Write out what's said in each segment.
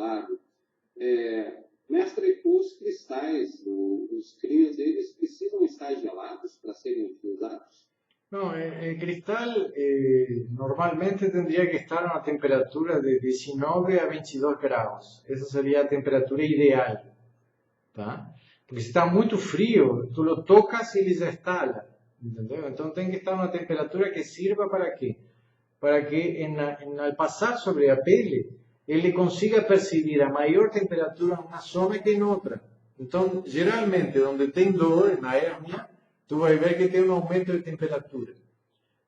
claro. Mestre, os cristais, os crios, eles precisam estar gelados para serem utilizados? No, el cristal normalmente tendría que estar a una temperatura de 19 a 22 grados. Esa sería la temperatura ideal, ¿tá? Porque si está muy frío, tú lo tocas y él ya estala, ¿entendeu? Entonces tiene que estar a una temperatura que sirva para qué? Para que al pasar sobre la pele, él le consiga percibir a mayor temperatura en una zona que en otra. Entonces, generalmente, donde tem dor, en la hernia, tú vas a ver que tiene un aumento de temperatura.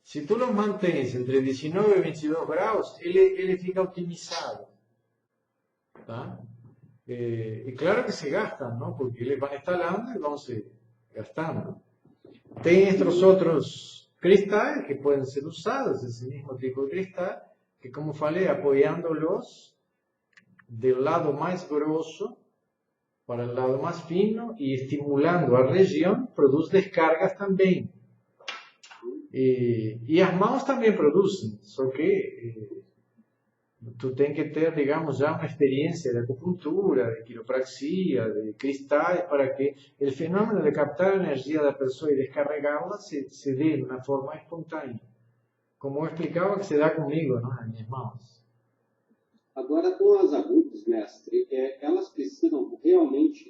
Si tú lo mantienes entre 19 y 22 grados, él fica optimizado, ¿tá? Y claro que se gastan, ¿no? Porque les van instalando y vamos gastando. Tem estos otros cristales que pueden ser usados, ese mismo tipo de cristal, que como falei, apoyándolos del lado más grueso para el lado más fino y estimulando a región, produce descargas también. Y las manos también producen, solo que tú tienes que tener, digamos, ya una experiencia de acupuntura, de quiropraxia, de cristales, para que el fenómeno de captar energía de la persona y descargarla se dé de una forma espontánea. Como eu explicaba que se dá comigo, ¿no? En mis manos. Agora, com as agulhas, mestre, elas precisam realmente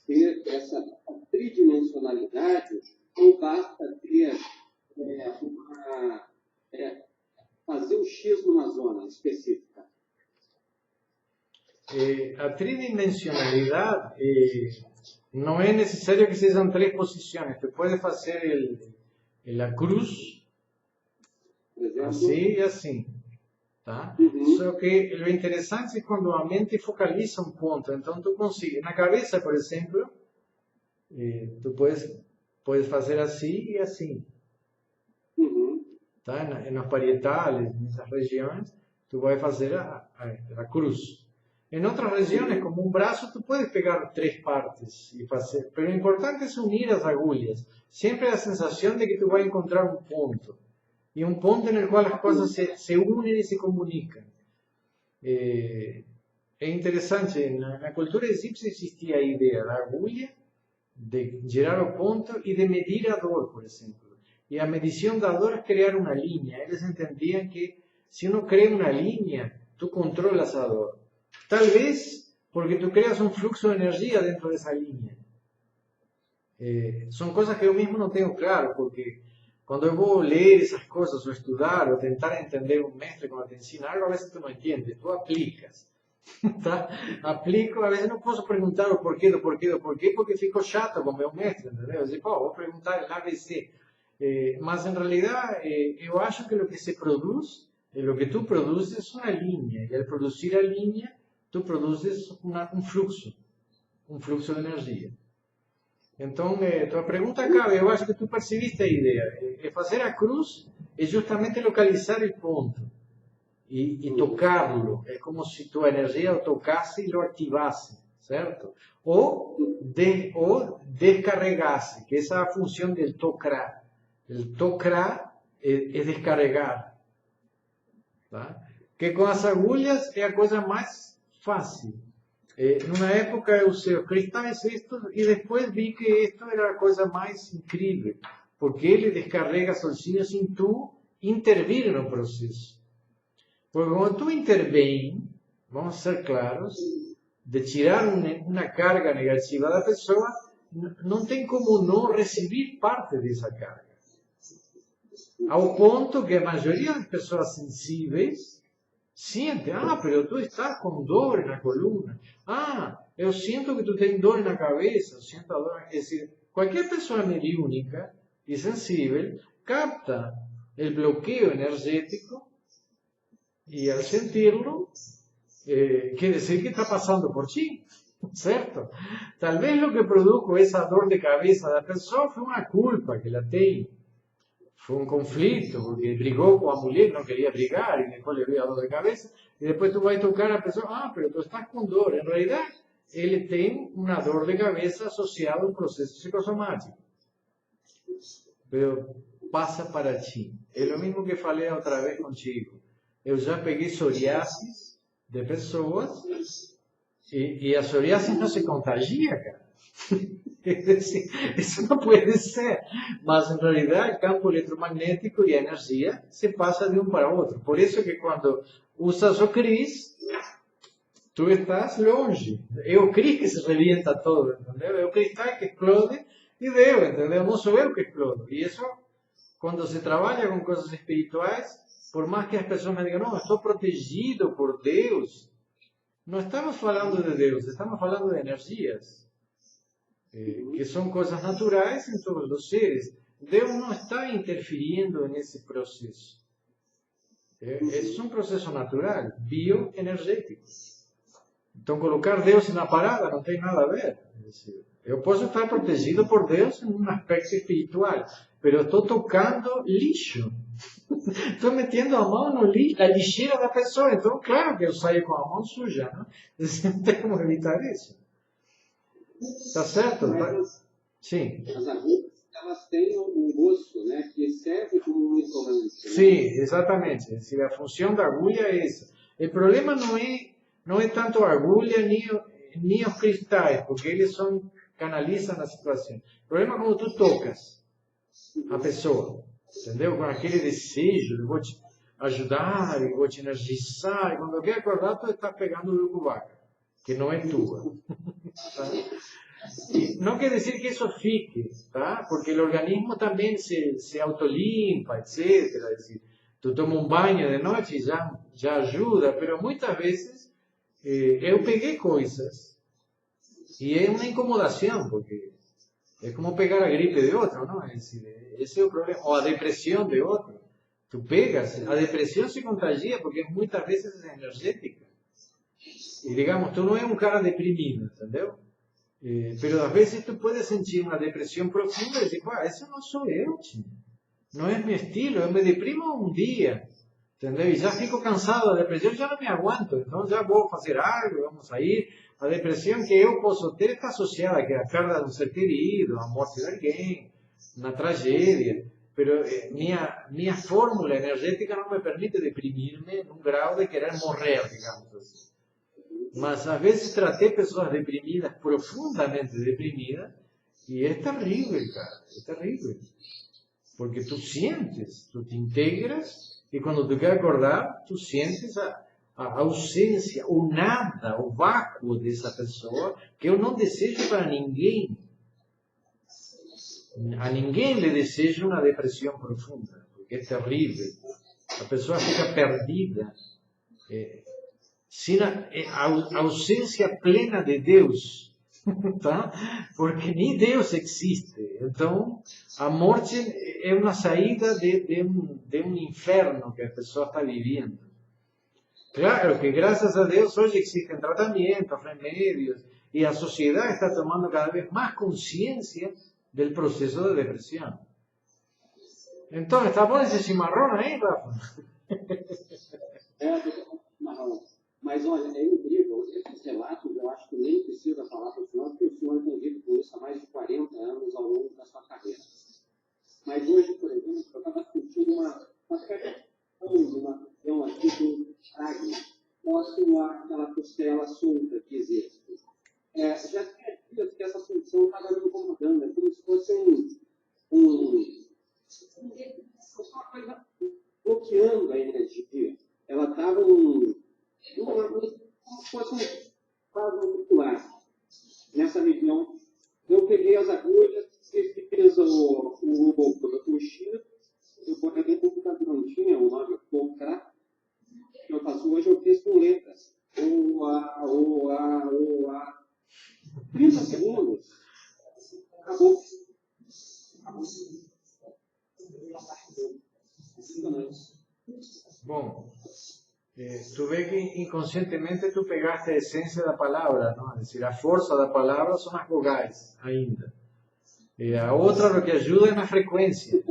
ter essa tridimensionalidade ou basta ter fazer o X numa zona específica? A tridimensionalidad no es necesario que sean tres posiciones. Tú puedes hacer la cruz así y así. Tá? Só que lo interesante es cuando la mente focaliza un punto. Entonces tú consigues, na cabeça, por exemplo, tú puedes hacer así y así. Tá? En los parietales, en esas regiones, tú puedes hacer la cruz. En otras regiones, como un brazo, tú puedes pegar tres partes y hacer. Pero lo importante es unir las agulhas. Siempre la sensación de que tú vas a encontrar un punto. Y un punto en el cual las cosas se unen y se comunican. Es interesante, en la cultura egipcia existía la idea de la agulla, de llegar al punto y de medir a dor, por ejemplo. Y la medición de dor es crear una línea. Ellos entendían que si uno crea una línea, tú controlas a dor. Tal vez porque tú creas un flujo de energía dentro de esa línea. Son cosas que yo mismo no tengo claro, porque cuando yo voy a leer esas cosas o estudiar o intentar entender un mestre cuando te enseña algo, a veces tú no entiendes, tú aplicas. ¿Tá? Aplico, a veces no puedo preguntar o porquê, porque fico chato con meu mestre, entendeu? Eu digo, vou perguntar el ABC. Mas en realidad yo acho que lo que se produce, lo que tú produces es una línea, y al producir la línea, tú produces un flujo de energía. Entonces, tu pregunta cabe, yo acho que tú percibiste la idea. Hacer a cruz es justamente localizar el punto y tocarlo. Es como si tu energía lo tocase y lo activase, ¿cierto? O descarregase, que esa es la función del tocar. El tocar es descarregar. ¿Tá? Que con las agulhas es la cosa más fácil. En una época eu usei os cristais estos y después vi que esto era la cosa más increíble, porque él descarrega sozinho sin tú intervir en el proceso. Porque cuando tú intervienes, vamos a ser claros, de tirar una carga negativa de la persona, no tem como no recibir parte de esa carga. Ao ponto que a mayoría de las personas sensibles siente, pero tú estás con dor en la columna. Yo siento que tú tienes dor en la cabeza, siento dor. Es decir, cualquier persona mediúnica y sensible capta el bloqueo energético y al sentirlo, quiere decir que está pasando por ti, ¿cierto? Tal vez lo que produjo esa dor de cabeza de la persona fue una culpa que la tiene. Fue un conflicto, porque brigó con la mujer, no quería brigar, y después le dio dor de cabeza, y después tú vas a tocar a la persona, pero tú estás con dor. En realidad, él tiene una dor de cabeza asociada a un proceso psicosomático. Pero pasa para ti. Es lo mismo que falei otra vez contigo. Eu já peguei psoriasis de pessoas e a psoriasis não se contagia, cara. Es decir, eso no puede ser, mas en realidad el campo electromagnético y la energía se pasa de un para otro. Por eso que cuando usas o CRIS, tú estás longe. É o CRIS que se revienta todo, entendeu? É o cristal que explode e deu, entendeu? Não sou eu que explodo. E isso, quando se trabalha com coisas espirituais, por mais que as pessoas me digam, não, estou protegido por Deus, não estamos falando de Deus, estamos falando de energias. Que son cosas naturales en todos los seres. Dios no está interfiriendo en ese proceso. Es un proceso natural, bioenergético. Entonces, colocar Dios en la parada no tiene nada a ver. Es decir, yo puedo estar protegido por Dios en un aspecto espiritual, pero estoy tocando lixo. Estoy metiendo a mão no lixo, la lixeira da pessoa. Entonces, claro que yo saio com a mão suja, ¿no? Não tem como evitar isso. Tá certo? Sim. As agulhas, elas têm um gosto, né, que serve como um isolante. Sim, exatamente. A função da agulha é essa. O problema não é tanto a agulha nem os cristais, porque eles canalizam a situação. O problema é quando tu tocas a pessoa, entendeu? Com aquele desejo, eu vou te ajudar, eu vou te energizar, e quando eu quero acordar, tu está pegando o urucubaca, que não é tua. Tá? Y no quiere decir que eso fique, ¿tá? Porque el organismo también se autolimpa, etc. Es decir, tú tomas un baño de noche y ya ayuda, pero muchas veces yo pegué cosas y es una incomodación, porque es como pegar a gripe de otro, ¿no? Es decir, ese es el problema, o a depresión de otro. Tú pegas, a depresión se contagia porque muchas veces es energética. Y digamos, tú no eres un cara deprimido, ¿entendeu? Pero a veces tú puedes sentir una depresión profunda y decir, eso no soy yo, tío. No es mi estilo, yo me deprimo un día, ¿entendeu? Y ya fico cansado de depresión, ya no me aguanto, entonces ya voy a hacer algo, vamos a ir. A depresión que yo puedo tener está asociada a la pérdida de un ser querido, a muerte de alguien, una tragedia. Pero mi fórmula energética no me permite deprimirme en un grado de querer morrer, digamos así. Mas às vezes tratei pessoas deprimidas, profundamente deprimidas, e é terrível, cara, é terrível. Porque tu sientes, tu te integras, e quando tu quer acordar, tu sientes a ausência, o nada, o vácuo dessa pessoa, que eu não desejo para ninguém. A ninguém lhe desejo uma depressão profunda, porque é terrível. A pessoa fica perdida. Sin ausência plena de Deus, tá? Porque nem Deus existe. Então, a morte é uma saída de um inferno que a pessoa está vivendo. Claro que, graças a Deus, hoje existem tratamentos, remédios, e a sociedade está tomando cada vez mais consciência do processo de depressão. Então, está bom esse chimarrão aí, Rafa? Marrom. Mas, olha, é incrível. Esses relatos, eu acho que nem precisa falar para o senhor, porque o senhor convive com isso há mais de 40 anos ao longo da sua carreira. Mas hoje, por exemplo, eu estava sentindo uma questão aqui do fragma, próximo àquela costela solta que existe. Já tinha dias que essa função estava me incomodando, é como se fosse uma coisa bloqueando a energia. Ela estava como se fosse um quadro muscular nessa região. Eu peguei as agulhas, fiz o X, eu botei dentro do computador, não tinha o nome Tocra, que eu faço hoje, eu fiz com letras. O, A. 30 segundos, acabou. Bom, tu vê que inconscientemente tu pegaste a essência da palavra, não? É decir, a força da palavra são as vogais ainda. A outra, o que ajuda é na frequência.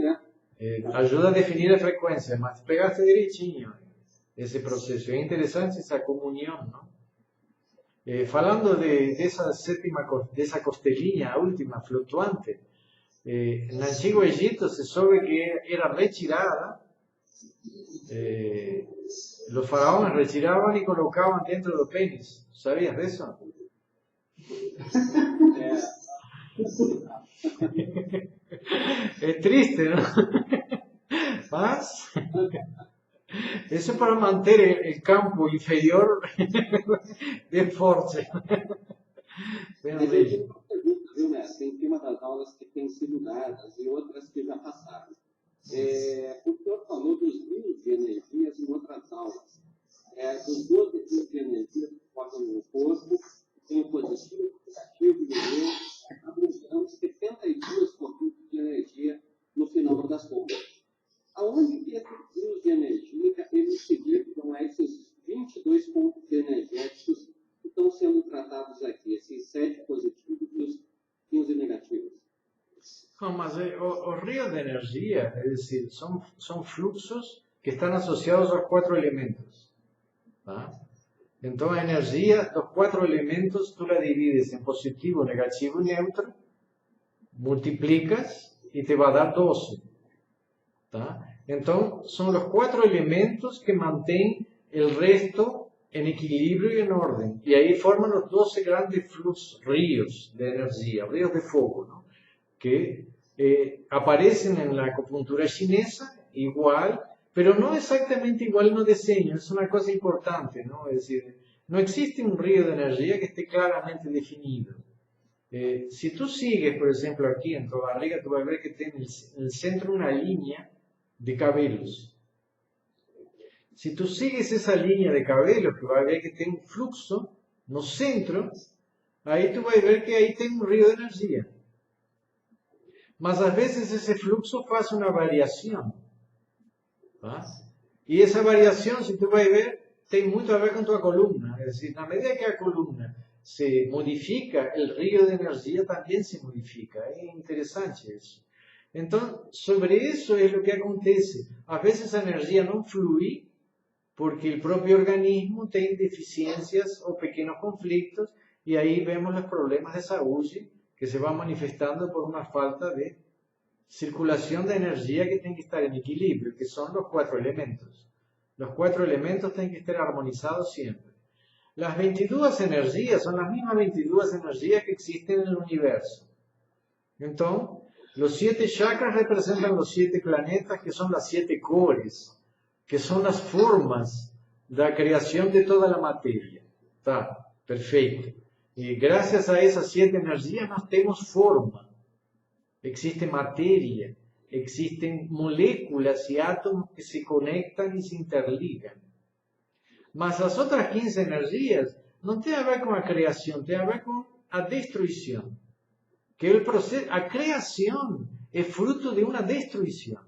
Ajuda a definir a frequência, mas pegaste direitinho esse processo. É interessante essa comunhão, não? Falando dessa costelinha, a última, flutuante, no Antigo Egito se soube que era retirada Los faraones retiraban y colocaban dentro de los pênis. ¿Sabías de eso? Es triste, ¿no? Mas eso para mantener el campo inferior de forte. Mas eu tenho uma pergunta, viu, mestre? Tem uma das aulas que tem sido dadas e outras que já passaram. O senhor falou dos rios de energias em outras aulas. Dos 12 rios de energia que formam no corpo, tem o positivo, o negativo e o neutro, abrangendo 72 correntes de energia no final das contas. Aonde que esses rios de energia eles se ligam a esses 22 pontos energéticos que estão sendo tratados aqui, esses 7 positivos e os 15 negativos? No, mas los ríos de energía, es decir, son fluxos que están asociados a los 4 elementos. ¿Ah? Entonces, la energía, los 4 elementos, tú la divides en positivo, negativo y neutro, multiplicas y te va a dar 12. ¿Tá? Entonces, son los 4 elementos que mantienen el resto en equilibrio y en orden. Y ahí forman los 12 grandes fluxos, ríos de energía, ríos de fuego, ¿no? Que aparecen en la acupuntura chinesa igual, pero no exactamente igual en los diseños. Es una cosa importante, ¿no? Es decir, no existe un río de energía que esté claramente definido. Si tú sigues, por ejemplo, aquí en tu barriga, tú vas a ver que tiene en el centro una línea de cabellos. Si tú sigues esa línea de cabellos, que vas a ver que tiene un fluxo no centro, ahí tú vas a ver que ahí tiene un río de energía. Mas a veces ese fluxo hace una variación. ¿Ah? Y esa variación, si tú vas a ver, tiene mucho a ver con tu columna. Es decir, a medida que la columna se modifica, el río de energía también se modifica. Es interesante eso. Entonces, sobre eso es lo que acontece. A veces la energía no fluye porque el propio organismo tiene deficiencias o pequeños conflictos y ahí vemos los problemas de salud que se van manifestando por una falta de circulación de energía que tiene que estar en equilibrio, que son los 4 elementos. Los 4 elementos tienen que estar armonizados siempre. Las 22 energías son las mismas 22 energías que existen en el universo. Entonces, los 7 chakras representan los 7 planetas, que son las 7 cores, que son las formas de la creación de toda la materia. Está, perfecto. Y gracias a esas 7 energías nos tenemos forma. Existe materia, existen moléculas y átomos que se conectan y se interligan. Mas las otras 15 energías no tienen que ver con la creación, tienen que ver con la destrucción. Que el proceso, la creación es fruto de una destrucción.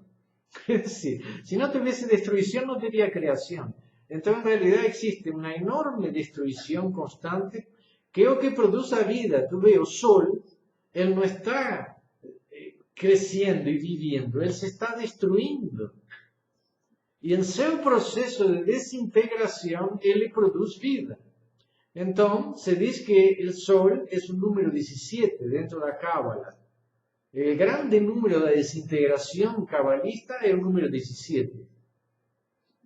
Es decir, si no tuviese destrucción no tendría creación. Entonces en realidad existe una enorme destrucción constante que es lo que produce vida. Tú ves el sol, él no está creciendo y viviendo, él se está destruyendo. Y en su proceso de desintegración, él le produce vida. Entonces, se dice que el Sol es un número 17 dentro de la Cábala. El grande número de desintegración cabalista es el número 17,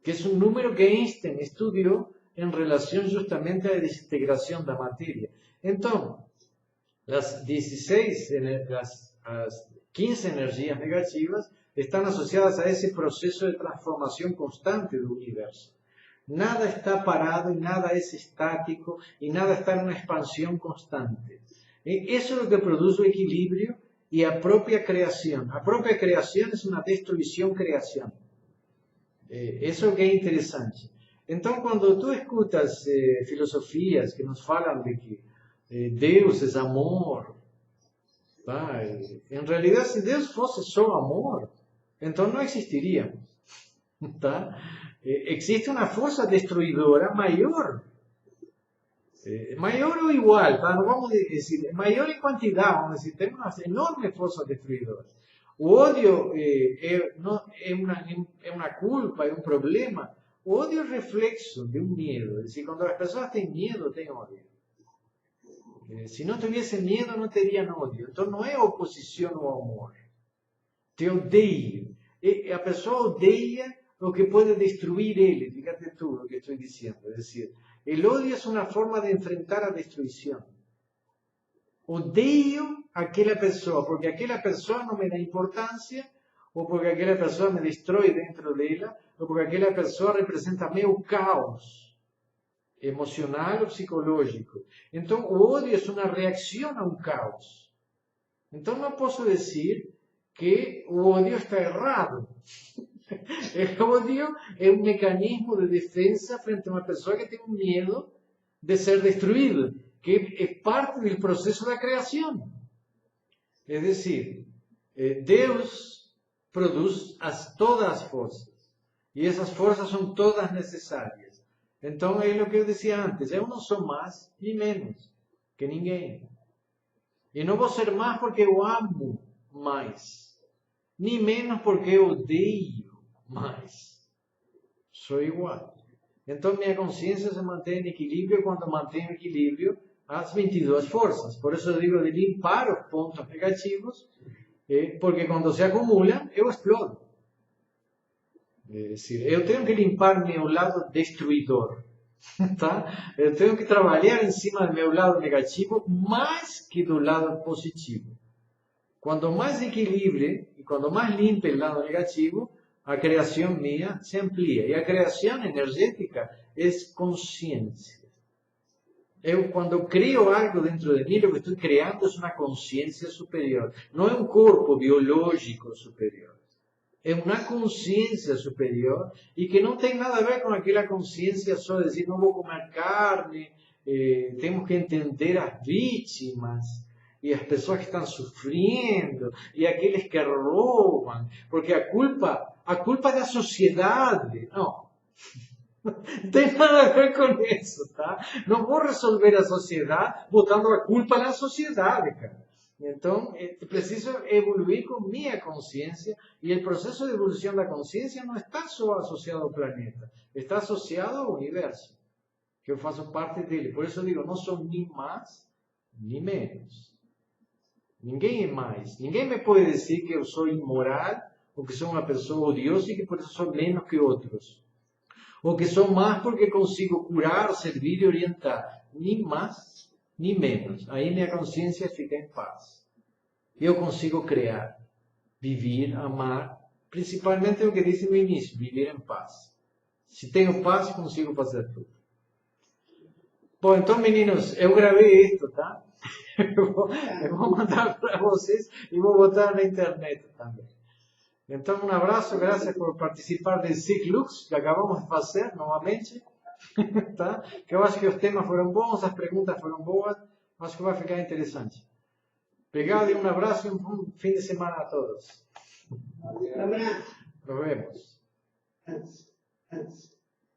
que es un número que Einstein estudió en relación justamente a la desintegración de la materia. Entonces, las 15 energías negativas están asociadas a ese proceso de transformación constante del universo. Nada está parado y nada es estático y nada está en una expansión constante. Eso es lo que produce el equilibrio y la propia creación. La propia creación es una destrucción-creación. Eso que es interesante. Entonces, cuando tú escuchas filosofías que nos hablan de que Deus es amor, ¿tá? En realidad, si Deus fuese solo amor, entonces no existiríamos. ¿Tá? Existe una fuerza destruidora mayor, mayor o igual, ¿tá? No vamos a decir mayor en cantidad, vamos a decir, tenemos una enorme fuerza destruidora. O odio es una culpa, es un problema. O odio es reflexo de un miedo, es decir, cuando las personas tienen miedo, tienen odio. Si no tuviesen miedo, no tendrían odio. Entonces no es oposición o amor. Te odeio. A pessoa odeia o que puede destruir él. Fíjate tú lo que estoy diciendo. Es decir, el odio es una forma de enfrentar a destrucción. Odio a aquella persona porque aquella persona no me da importancia, o porque aquella persona me destruye dentro de ella, o porque aquella persona representa meu caos emocional o psicológico. Então, o ódio é uma reação a um caos. Então, não posso dizer que o ódio está errado. O ódio é um mecanismo de defesa frente a uma pessoa que tem medo de ser destruída, que é parte do processo da criação. É decir, Deus produz todas as forças, e essas forças são todas necessárias. Então, é o que eu dizia antes, eu não sou mais nem menos que ninguém. E não vou ser mais porque eu amo mais, nem menos porque eu odeio mais. Sou igual. Então, minha consciência se mantém em equilíbrio quando mantenho equilíbrio as 22 forças. Por isso eu digo de limpar os pontos negativos, porque quando se acumulam, eu explodo. É decir, eu tenho que limpar meu lado destruidor. Tá? Eu tenho que trabalhar em cima do meu lado negativo mais que do lado positivo. Quanto mais equilíbrio e quanto mais limpo o lado negativo, a criação minha se amplia. E a criação energética é consciência. Eu, quando crio algo dentro de mim, o que estou criando é uma consciência superior. Não é um corpo biológico superior. É uma consciência superior e que não tem nada a ver com aquela consciência só de dizer não vou comer carne, temos que entender as vítimas e as pessoas que estão sofrendo e aqueles que roubam, porque a culpa é da sociedade. Não. Não tem nada a ver com isso, tá? Não vou resolver a sociedade botando a culpa na sociedade, cara. Então, preciso evoluir com minha consciência, e o processo de evolução da consciência não está só associado ao planeta, está associado ao universo, que eu faço parte dele. Por isso eu digo, não sou nem mais, nem menos. Ninguém é mais. Ninguém me pode dizer que eu sou imoral, ou que sou uma pessoa odiosa e que por isso sou menos que outros. Ou que sou mais porque consigo curar, servir e orientar. Nem mais, nem menos. Aí minha consciência fica em paz. Eu consigo criar, viver, amar, principalmente o que disse no início, viver em paz. Se tenho paz, consigo fazer tudo. Bom, então, meninos, eu gravei isto, tá? Eu vou mandar para vocês e vou botar na internet também. Então, um abraço, graças por participar do Ciclux, que acabamos de fazer novamente. Tá? Que eu acho que os temas foram bons, as perguntas foram boas, acho que vai ficar interessante. Obrigado e um abraço e um bom fim de semana a todos. Nos vemos.